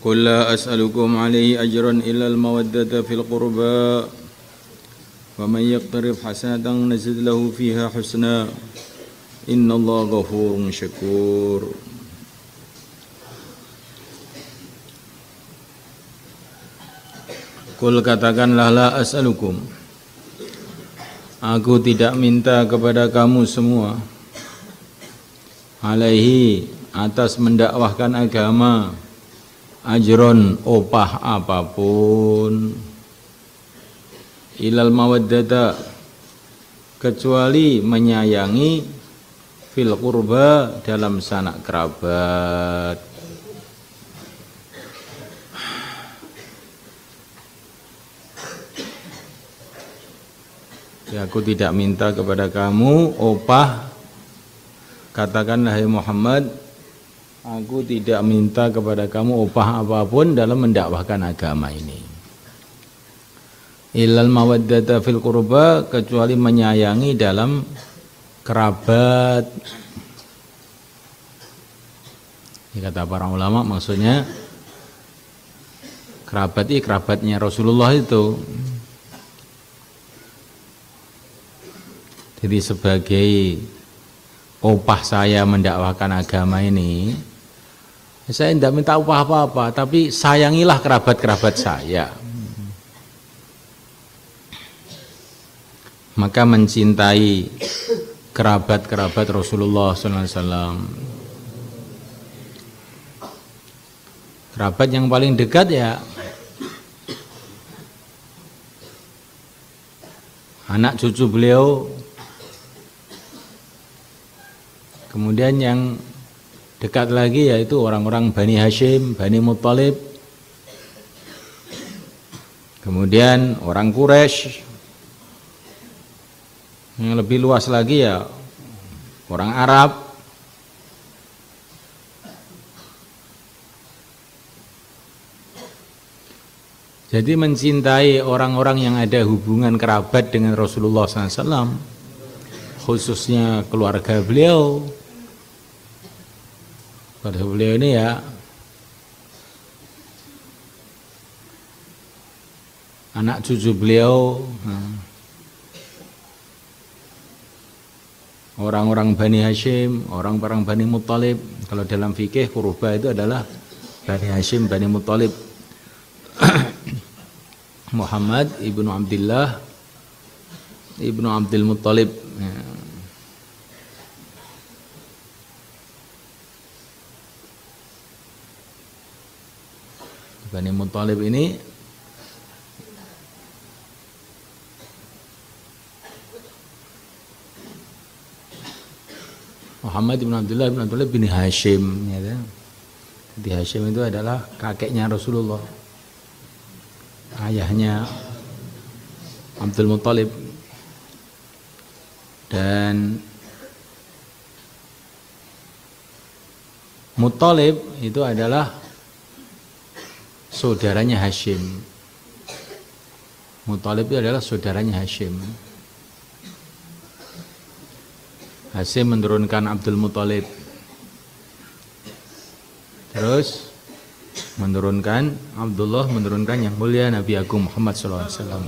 قل لا أسألكم عليه أجرا إلا المودة في القربى ومن يقترف حسنة نزد له فيها حسنا إن الله غفور شكور. Qul katakanlah la as'alukum, aku tidak minta kepada kamu semua, alaihi atas mendakwahkan agama, ajron opah apapun, ilal mawaddata kecuali menyayangi fil qurba dalam sanak kerabat. Ya, aku tidak minta kepada kamu opah, katakanlah hai Muhammad, aku tidak minta kepada kamu opah apapun dalam mendakwahkan agama ini. Ilal mawaddata fil qurba, kecuali menyayangi dalam kerabat. Ini kata para ulama, maksudnya kerabat ini kerabatnya Rasulullah itu. Jadi sebagai opah saya mendakwahkan agama ini, saya tidak minta upah apa-apa, tapi sayangilah kerabat-kerabat saya. Maka mencintai kerabat-kerabat Rasulullah SAW. Kerabat yang paling dekat ya anak cucu beliau. Kemudian yang dekat lagi yaitu orang-orang Bani Hashim, Bani Muttalib. Kemudian orang Quraisy. Yang lebih luas lagi ya orang Arab. Jadi mencintai orang-orang yang ada hubungan kerabat dengan Rasulullah SAW, khususnya keluarga beliau. Pada beliau ini ya anak cucu beliau, orang-orang Bani Hashim, orang-orang Bani Muttalib. Kalau dalam fikih qurba itu adalah Bani Hashim, Bani Muttalib. Muhammad ibnu Abdullah ibnu Abdul Muttalib. Bani Muttalib ini Muhammad bin Abdullah bin Abdullah bin Hashim, ya. Jadi Hashim itu adalah kakeknya Rasulullah, ayahnya Abdul Muttalib. Dan Muttalib itu adalah saudaranya Hashim. Muttalib itu adalah saudaranya Hashim. Hashim menurunkan Abdul Muttalib, terus menurunkan Abdullah, menurunkan yang mulia Nabi Agung Muhammad SAW.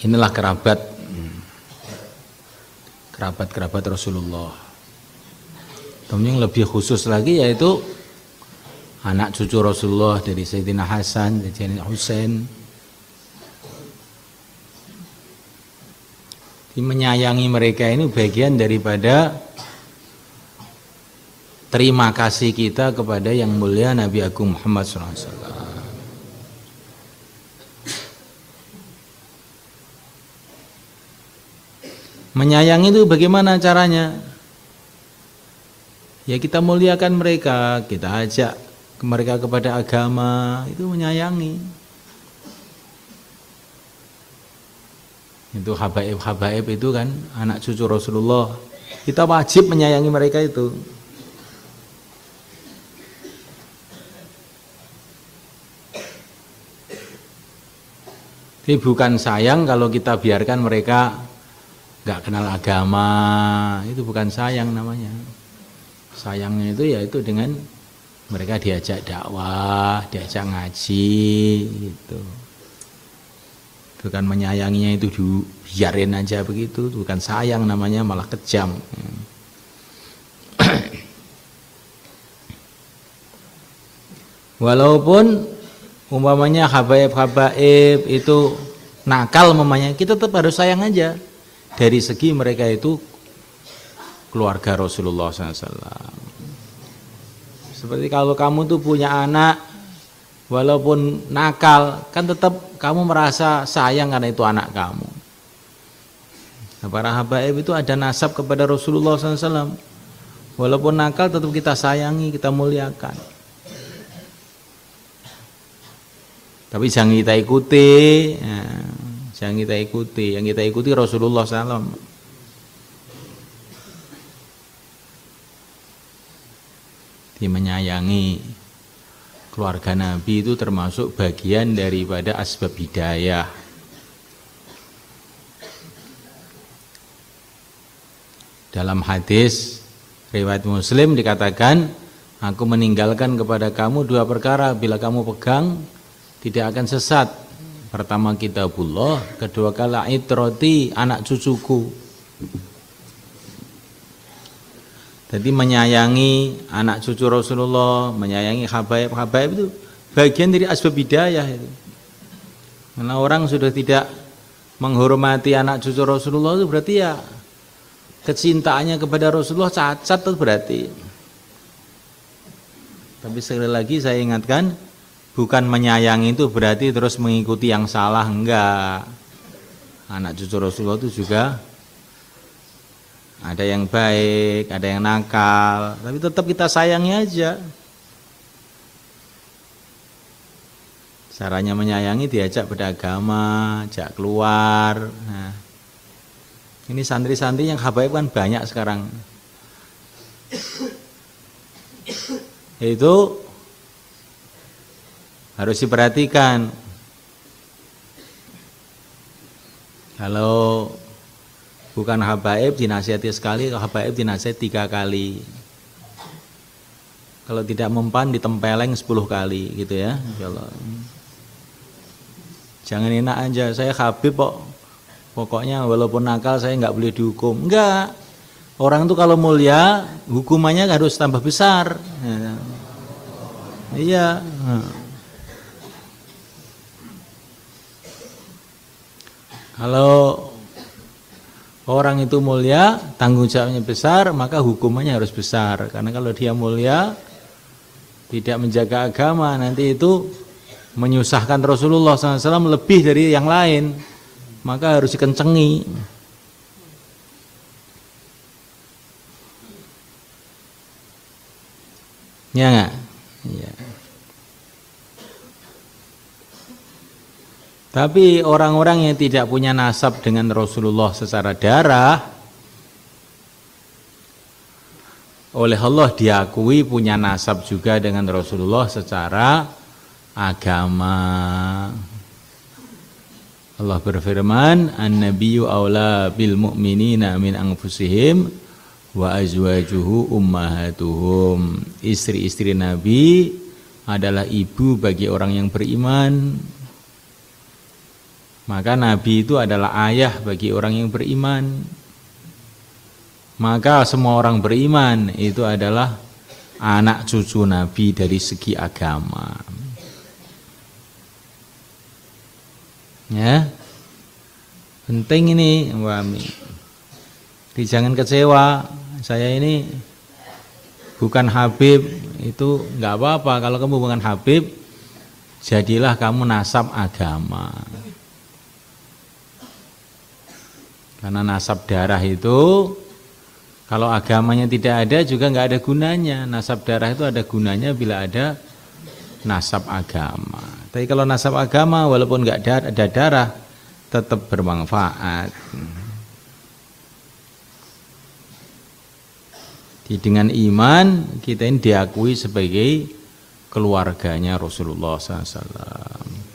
Inilah kerabat Rasulullah. Kemudian yang lebih khusus lagi yaitu anak cucu Rasulullah dari Sayyidina Hasan, dari Sayyidina Husain. Menyayangi mereka ini bagian daripada terima kasih kita kepada yang mulia Nabi Agung Muhammad SAW. Menyayangi itu bagaimana caranya? Ya kita muliakan mereka, kita ajak mereka kepada agama, itu menyayangi. Itu habaib itu kan anak cucu Rasulullah. Kita wajib menyayangi mereka itu. Tapi bukan sayang kalau kita biarkan mereka nggak kenal agama, itu bukan sayang namanya. Sayangnya itu yaitu dengan Mereka diajak dakwah, diajak ngaji gitu. Bukan menyayanginya itu biarin aja begitu, bukan sayang namanya, malah kejam. Walaupun umpamanya habaib itu nakal umpamanya, kita tetap harus sayang aja. Dari segi mereka itu keluarga Rasulullah SAW. Seperti kalau kamu tuh punya anak, walaupun nakal, kan tetap kamu merasa sayang karena itu anak kamu. Nah, para habaib itu ada nasab kepada Rasulullah SAW. Walaupun nakal tetap kita sayangi, kita muliakan. Tapi jangan kita ikuti, jangan kita ikuti. Yang kita ikuti Rasulullah SAW. Dia menyayangi keluarga Nabi itu termasuk bagian daripada asbab hidayah. Dalam hadis riwayat Muslim dikatakan, aku meninggalkan kepada kamu dua perkara, bila kamu pegang tidak akan sesat. Pertama kitabullah, kedua kala itroti, anak cucuku. Jadi menyayangi anak cucu Rasulullah, menyayangi habaib itu bagian dari asbab hidayah itu. Karena orang sudah tidak menghormati anak cucu Rasulullah itu berarti ya kecintaannya kepada Rasulullah cacat itu berarti. Tapi sekali lagi saya ingatkan, bukan menyayangi itu berarti terus mengikuti yang salah, enggak. Anak cucu Rasulullah itu juga ada yang baik, ada yang nakal, tapi tetap kita sayangi aja. Caranya menyayangi diajak beragama, ajak keluar. Nah, ini santri-santri yang habaib kan banyak sekarang. Itu harus diperhatikan. Kalau bukan habaib dinasihati sekali, kalau habaib dinasihati 3 kali. Kalau tidak mempan ditempeleng 10 kali gitu ya, insyaallah. Jangan enak aja, saya habib kok. Pokoknya walaupun nakal saya nggak boleh dihukum. Enggak. Orang itu kalau mulia hukumannya harus tambah besar. Iya. Kalau orang itu mulia, tanggung jawabnya besar, maka hukumannya harus besar. Karena kalau dia mulia, tidak menjaga agama, nanti itu menyusahkan Rasulullah SAW lebih dari yang lain. Maka harus dikencengi. Ya enggak? Ya. Tapi orang-orang yang tidak punya nasab dengan Rasulullah secara darah, oleh Allah diakui punya nasab juga dengan Rasulullah secara agama. Allah berfirman, "An-nabiyyu aula bil mu'minina min anfusihim wa azwajuhu ummahatuhum." Istri-istri Nabi adalah ibu bagi orang yang beriman. Maka Nabi itu adalah ayah bagi orang yang beriman. Maka semua orang beriman itu adalah anak cucu Nabi dari segi agama. Ya, penting ini, Jadi jangan kecewa. Saya ini bukan Habib, itu nggak apa-apa. Kalau kamu bukan Habib, jadilah kamu nasab agama. Karena nasab darah itu, kalau agamanya tidak ada juga nggak ada gunanya. Nasab darah itu ada gunanya bila ada nasab agama. Tapi kalau nasab agama walaupun nggak ada darah, tetap bermanfaat. Jadi dengan iman kita ini diakui sebagai keluarganya Rasulullah SAW.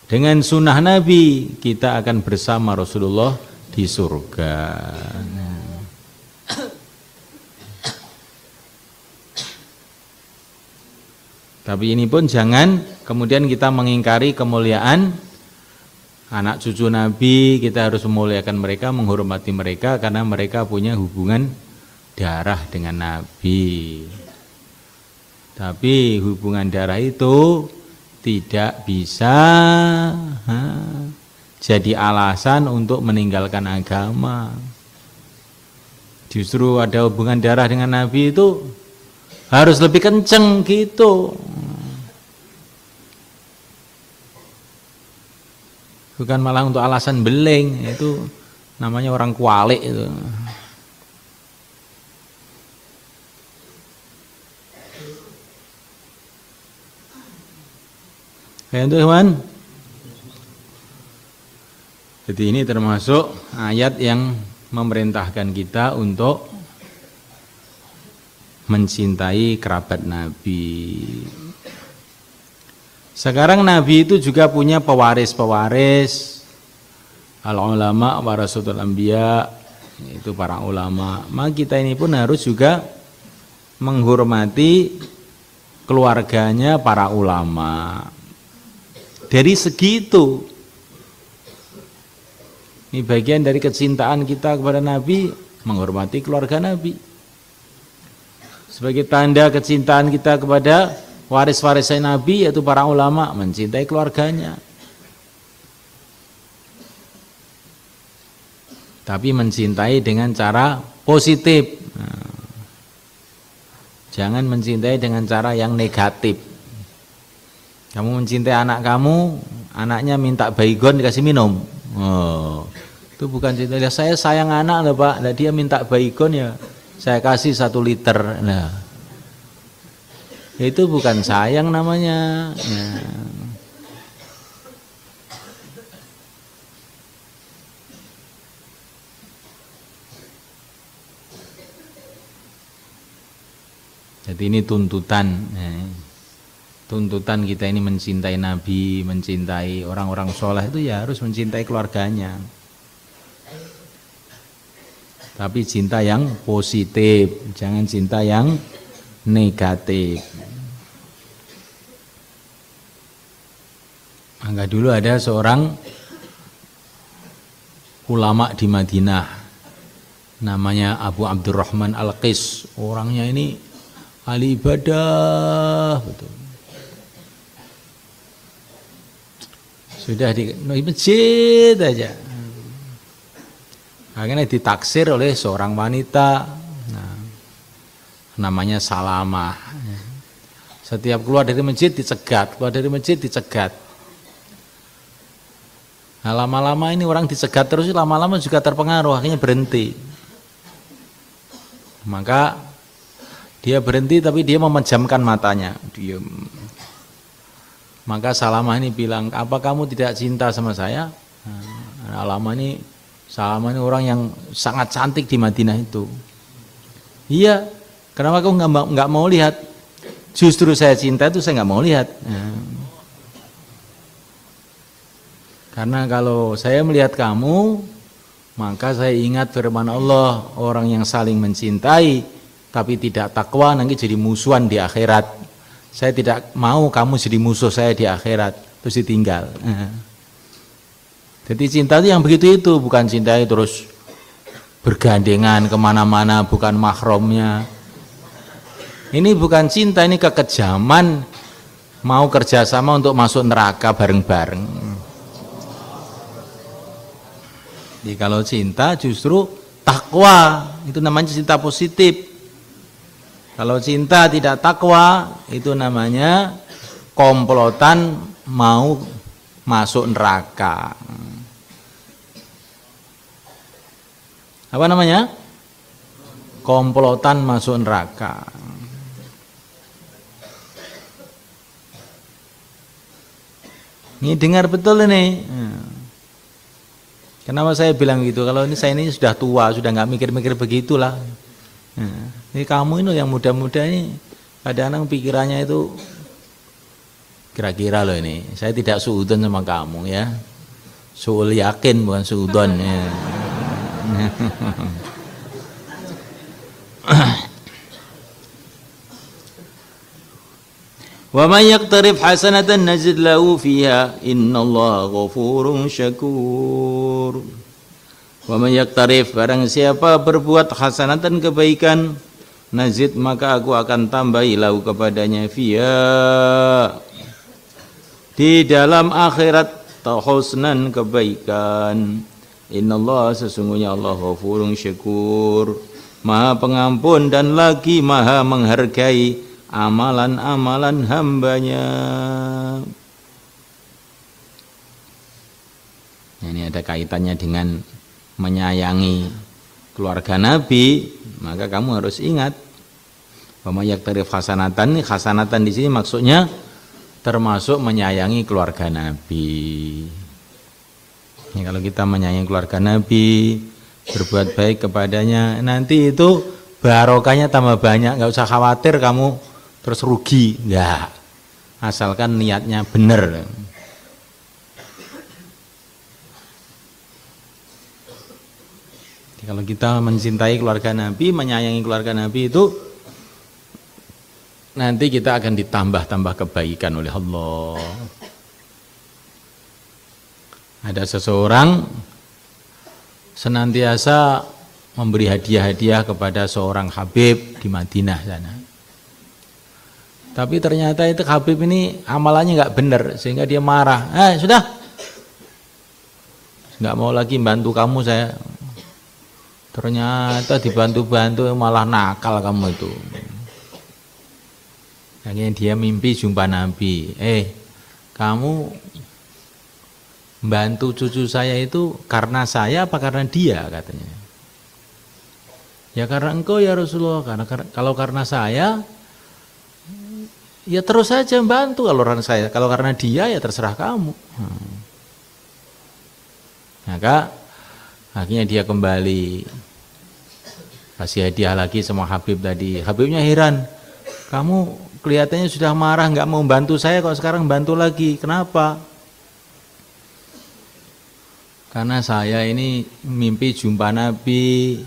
Dengan sunnah Nabi kita akan bersama Rasulullah di surga. Tapi ini pun jangan kemudian kita mengingkari kemuliaan anak cucu Nabi. Kita harus memuliakan mereka, menghormati mereka karena mereka punya hubungan darah dengan Nabi. Tapi hubungan darah itu tidak bisa jadi alasan untuk meninggalkan agama. Justru ada hubungan darah dengan Nabi itu harus lebih kenceng gitu. Bukan malah untuk alasan beling, itu namanya orang kualik itu. Kayak itu teman. Jadi ini termasuk ayat yang memerintahkan kita untuk mencintai kerabat Nabi. Sekarang Nabi itu juga punya pewaris-pewaris, al-ulama warasatul anbiya, itu para ulama. Maka kita ini pun harus juga menghormati keluarganya para ulama. Dari segitu, ini bagian dari kecintaan kita kepada Nabi, menghormati keluarga Nabi. Sebagai tanda kecintaan kita kepada waris-waris Nabi, yaitu para ulama, mencintai keluarganya. Tapi mencintai dengan cara positif. Jangan mencintai dengan cara yang negatif. Kamu mencintai anak kamu, anaknya minta baygon dikasih minum. Oh, itu bukan cinta. Saya sayang anak loh Pak, nah, dia minta baygon ya saya kasih 1 liter. Nah, itu bukan sayang namanya. Nah. Jadi ini tuntutan. Tuntutan kita ini mencintai Nabi, mencintai orang-orang soleh itu ya harus mencintai keluarganya. Tapi cinta yang positif, jangan cinta yang negatif. Maka dulu ada seorang ulama di Madinah, namanya Abu Abdurrahman Al-Qis. Orangnya ini ahli ibadah, betul. Sudah di masjid aja. Akhirnya ditaksir oleh seorang wanita, namanya Salamah. Setiap keluar dari masjid dicegat, keluar dari masjid dicegat. Nah, lama-lama ini orang dicegat terus, lama-lama juga terpengaruh, akhirnya berhenti. Maka dia berhenti, tapi dia memejamkan matanya, diam. Maka Salamah ini bilang, apa kamu tidak cinta sama saya? Nah, Salamah ini orang yang sangat cantik di Madinah itu. Iya, kenapa kamu nggak mau lihat? Justru saya cinta itu saya nggak mau lihat. Karena kalau saya melihat kamu, maka saya ingat firman Allah, orang yang saling mencintai tapi tidak takwa nanti jadi musuhan di akhirat. Saya tidak mau kamu jadi musuh saya di akhirat, terus ditinggal. Jadi cinta itu yang begitu itu, bukan cinta itu terus bergandengan kemana-mana, bukan mahromnya. Ini bukan cinta, ini kekejaman, mau kerjasama untuk masuk neraka bareng-bareng. Jadi kalau cinta justru takwa, itu namanya cinta positif. Kalau cinta tidak takwa, itu namanya komplotan mau masuk neraka. Apa namanya? Komplotan masuk neraka. Ini dengar betul ini. Kenapa saya bilang gitu? Kalau ini saya ini sudah tua, sudah nggak mikir-mikir begitulah. Ini kamu ini yang muda-muda ini kadang-kadang pikirannya itu kira-kira loh ini. Saya tidak suudon sama kamu ya. Suul yakin bukan suudon ya. Wa may yaqtarif hasanatan nazid lahu fiha innallaha ghafurun syakur. Wa may yaqtarif, barang siapa berbuat hasanatan kebaikan, nazid maka aku akan tambahi lahu kepadanya fiha di dalam akhirat husnan kebaikan. Innallaha, sesungguhnya Allah ghafurun syakur, Maha pengampun dan lagi Maha menghargai amalan-amalan hambanya. Ini ada kaitannya dengan menyayangi keluarga Nabi, maka kamu harus ingat bahwa yaktarif hasanatan, hasanatan di sini maksudnya termasuk menyayangi keluarga Nabi. Ini kalau kita menyayangi keluarga Nabi, berbuat baik kepadanya, nanti itu barokahnya tambah banyak. Nggak usah khawatir kamu terus rugi, enggak, asalkan niatnya benar. Kalau kita mencintai keluarga Nabi, menyayangi keluarga Nabi itu, nanti kita akan ditambah-tambah kebaikan oleh Allah. Ada seseorang senantiasa memberi hadiah-hadiah kepada seorang Habib di Madinah sana. Tapi ternyata itu Habib ini amalannya nggak benar, sehingga dia marah. Sudah, nggak mau lagi bantu kamu saya. Ternyata dibantu-bantu malah nakal kamu itu. Akhirnya dia mimpi jumpa Nabi. Kamu bantu cucu saya itu karena saya apa karena dia, katanya. Ya karena engkau ya Rasulullah. Kalau karena saya, ya terus saja bantu. Kalau karena dia ya terserah kamu. Maka akhirnya dia kembali kasih hadiah lagi sama Habib tadi. Habibnya heran, kamu kelihatannya sudah marah nggak mau bantu saya, kok sekarang bantu lagi, kenapa? Karena saya ini mimpi jumpa Nabi,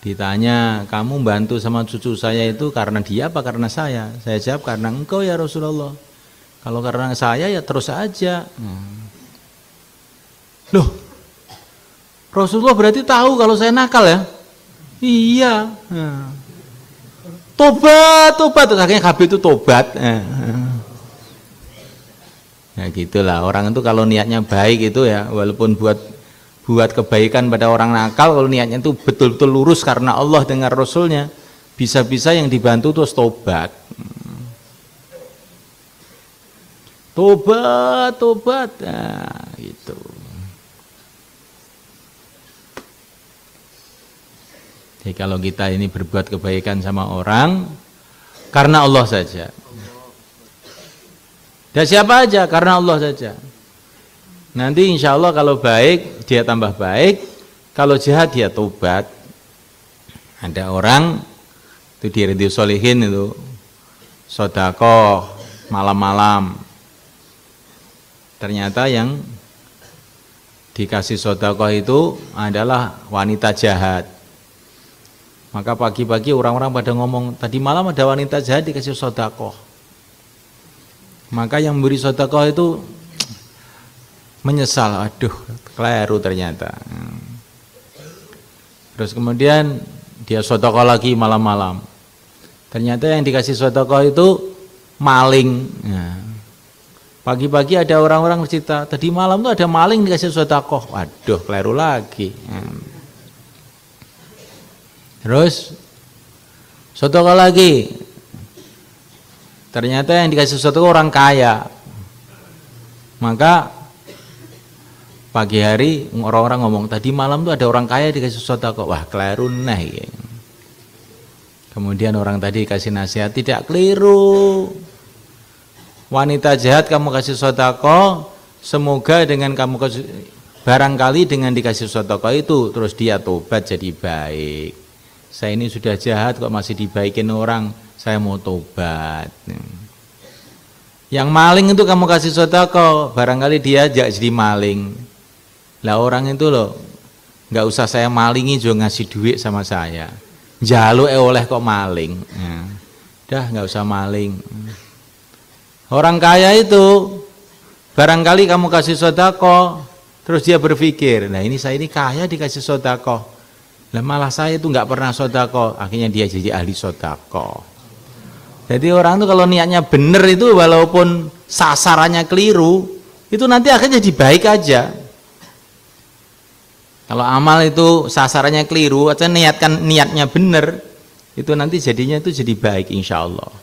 ditanya kamu bantu sama cucu saya itu karena dia apa karena saya? Saya jawab karena engkau ya Rasulullah. Kalau karena saya ya terus aja. Loh, Rasulullah berarti tahu kalau saya nakal ya? Iya. Tobat. Akhirnya Habib itu tobat. Ya gitulah, orang itu kalau niatnya baik itu ya, walaupun buat kebaikan pada orang nakal, kalau niatnya itu betul-betul lurus karena Allah dengan Rasulnya, bisa-bisa yang dibantu terus tobat. Tobat. Nah, gitu. Jadi kalau kita ini berbuat kebaikan sama orang karena Allah saja. Dan siapa aja karena Allah saja. Nanti insya Allah kalau baik dia tambah baik, kalau jahat dia tobat. Ada orang itu di Riyadhus Shalihin itu sedekah malam-malam. Ternyata yang dikasih sedekah itu adalah wanita jahat. Maka pagi-pagi orang-orang pada ngomong, tadi malam ada wanita jahat dikasih sedekah. Maka yang memberi sedekah itu menyesal, aduh keliru ternyata. Terus kemudian dia sedekah lagi malam-malam. Ternyata yang dikasih sedekah itu maling. Pagi-pagi ada orang-orang cerita, tadi malam tuh ada maling dikasih sedekah. Waduh, keliru lagi. Terus sedekah lagi. Ternyata yang dikasih sedekah orang kaya. Maka pagi hari orang-orang ngomong, tadi malam tuh ada orang kaya dikasih sedekah. Wah, keliru nih. Kemudian orang tadi kasih nasihat, tidak keliru. Wanita jahat kamu kasih sedekah, semoga dengan kamu kasih, barangkali dengan dikasih sedekah itu terus dia tobat jadi baik. Saya ini sudah jahat kok masih dibaikin orang, saya mau tobat. Yang maling itu kamu kasih sedekah, barangkali dia jadi maling. Lah orang itu loh, nggak usah saya malingi juga ngasih duit sama saya. Jaluk oleh kok maling. Dah nggak usah maling. Orang kaya itu barangkali kamu kasih sedekah, terus dia berpikir, nah ini saya ini kaya dikasih sedekah, lah malah saya itu nggak pernah sedekah, akhirnya dia jadi ahli sedekah. Jadi orang itu kalau niatnya benar itu walaupun sasarannya keliru, itu nanti akan jadi baik aja. Kalau amal itu sasarannya keliru, atau niatnya benar, itu nanti jadinya itu jadi baik insya Allah.